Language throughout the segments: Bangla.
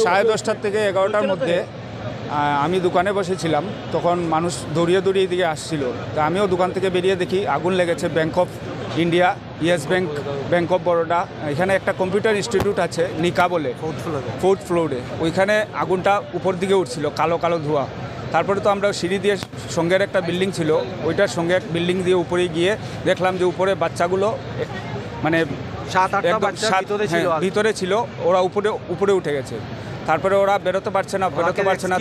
10:30 থেকে 11টার মধ্যে আমি দোকানে বসেছিলাম। তখন মানুষ দৌড়িয়ে দৌড়িয়ে দিকে আসছিল। তো আমিও দোকান থেকে বেরিয়ে দেখি আগুন লেগেছে bank of India, yes bank, bank of Baroda. এখানে একটা কম্পিউটার ইনস্টিটিউট আছে নিকা বলে, ফোর্থ ফ্লোরে। ওইখানে আগুনটা উপর দিকে উঠছিল, কালো কালো ধোঁয়া। তারপরে তো আমরা সিঁড়ি দিয়ে, সঙ্গের একটা বিল্ডিং ছিল, ওইটার সঙ্গে এক বিল্ডিং দিয়ে উপরে গিয়ে দেখলাম যে উপরে বাচ্চাগুলো মানে 7-8টা বাচ্চা ভিতরে ছিল, ওরা উপরে উঠে গেছে। তারপরে ওরা বেরোতে পারছে না।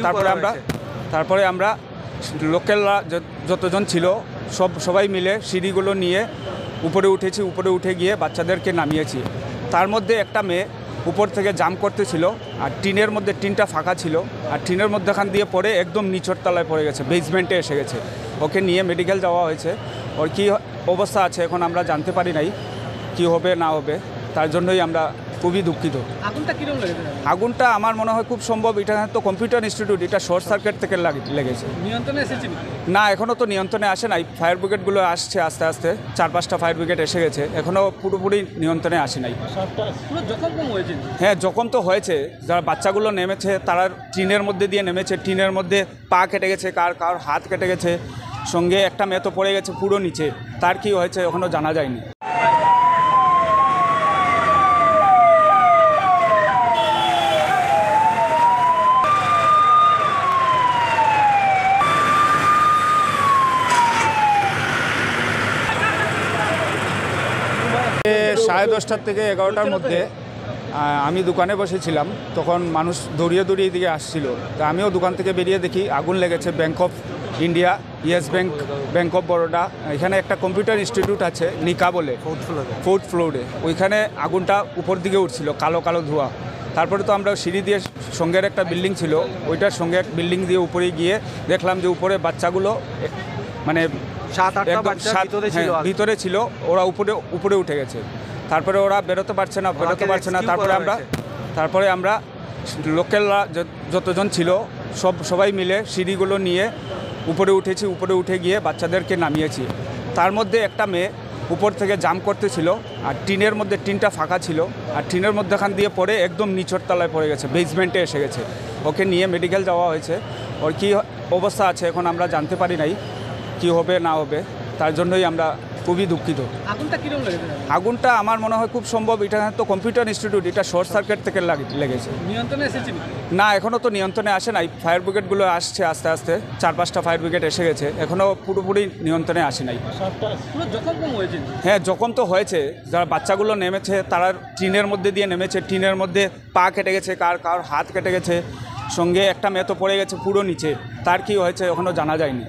তারপরে আমরা লোকালরা যতজন ছিল সবাই মিলে সিঁড়িগুলো নিয়ে উপরে উঠে গিয়ে বাচ্চাদেরকে নামিয়েছি। তার মধ্যে একটা মেয়ে উপর থেকে জাম্প করতেছিল, আর টিনের মধ্যে টিনটা ফাঁকা ছিল, আর টিনের মধ্যেখান দিয়ে পড়ে একদম নিচের তলায় পড়ে গেছে, বেসমেন্টে এসে গেছে। ওকে নিয়ে মেডিকেল যাওয়া হয়েছে। ওর কী অবস্থা আছে এখন আমরা জানতে পারি নাই, কী হবে না হবে। তার জন্যই আমরা খুবই দুঃখিত। আগুনটা আমার মনে হয় খুব সম্ভব, এটা তো কম্পিউটার ইনস্টিটিউট, এটা শর্ট সার্কিট থেকে লেগেছে। নিয়ন্ত্রণে এসেছে না, এখনও তো নিয়ন্ত্রণে আসে নাই। ফায়ার ব্রিগেডগুলো আসছে আস্তে আস্তে, 4-5টা ফায়ার ব্রিগেড এসে গেছে, এখনও পুরোপুরি নিয়ন্ত্রণে আসে নাই। হ্যাঁ, জখম তো হয়েছে। যারা বাচ্চাগুলো নেমেছে তারা টিনের মধ্যে দিয়ে নেমেছে, টিনের মধ্যে পা কেটে গেছে, কার হাত কেটে গেছে, সঙ্গে একটা মেয়ে তো পড়ে গেছে পুরো নিচে। তার কি হয়েছে এখনও জানা যায়নি। সাড়ে 10টা থেকে 11টার মধ্যে আমি দোকানে বসেছিলাম। তখন মানুষ দৌড়িয়ে দৌড়িয়ে দিকে আসছিল। তো আমিও দোকান থেকে বেরিয়ে দেখি আগুন লেগেছে bank of India, yes bank, bank of Baroda. এখানে একটা কম্পিউটার ইনস্টিটিউট আছে নিকা বলে, ফোর্থ ফ্লোরে। ওইখানে আগুনটা উপর দিকে উঠছিল, কালো কালো ধোঁয়া। তারপরে তো আমরা সিঁড়ি দিয়ে, সঙ্গের একটা বিল্ডিং ছিল, ওইটার সঙ্গে এক বিল্ডিং দিয়ে উপরে গিয়ে দেখলাম যে উপরে বাচ্চাগুলো মানে 7-8টা বাচ্চা ভিতরে ছিল, ওরা উপরে উঠে গেছে। তারপরে ওরা বেরোতে পারছে না। তারপরে আমরা লোকালরা যতজন ছিল সবাই মিলে সিঁড়িগুলো নিয়ে উপরে উঠে গিয়ে বাচ্চাদেরকে নামিয়েছি। তার মধ্যে একটা মেয়ে উপর থেকে জাম্প করতেছিল, আর টিনের মধ্যে টিনটা ফাঁকা ছিল, আর টিনের মধ্যেখান দিয়ে পড়ে একদম নিচের তলায় পড়ে গেছে, বেসমেন্টে এসে গেছে। ওকে নিয়ে মেডিকেল যাওয়া হয়েছে। ওর কী অবস্থা আছে এখন আমরা জানতে পারি নাই, কী হবে না হবে। তার জন্যই আমরা খুবই দুঃখিত। আগুনটা আমার মনে হয় খুব সম্ভব, এটা তো কম্পিউটার ইনস্টিটিউট, এটা শর্ট সার্কিট থেকে লেগেছে। নিয়ন্ত্রণে এসেছে না, এখনও তো নিয়ন্ত্রণে আসে নাই। ফায়ার ব্রিগেডগুলো আসছে আস্তে আস্তে, 4-5টা ফায়ার ব্রিগেড এসে গেছে, এখনও পুরোপুরি নিয়ন্ত্রণে আসে নাই। হ্যাঁ, জখম তো হয়েছে। যারা বাচ্চাগুলো নেমেছে তারা টিনের মধ্যে দিয়ে নেমেছে, টিনের মধ্যে পা কেটে গেছে, কার হাত কেটে গেছে, সঙ্গে একটা মেয়ে তো পড়ে গেছে পুরো নিচে। তার কি হয়েছে এখনও জানা যায়নি।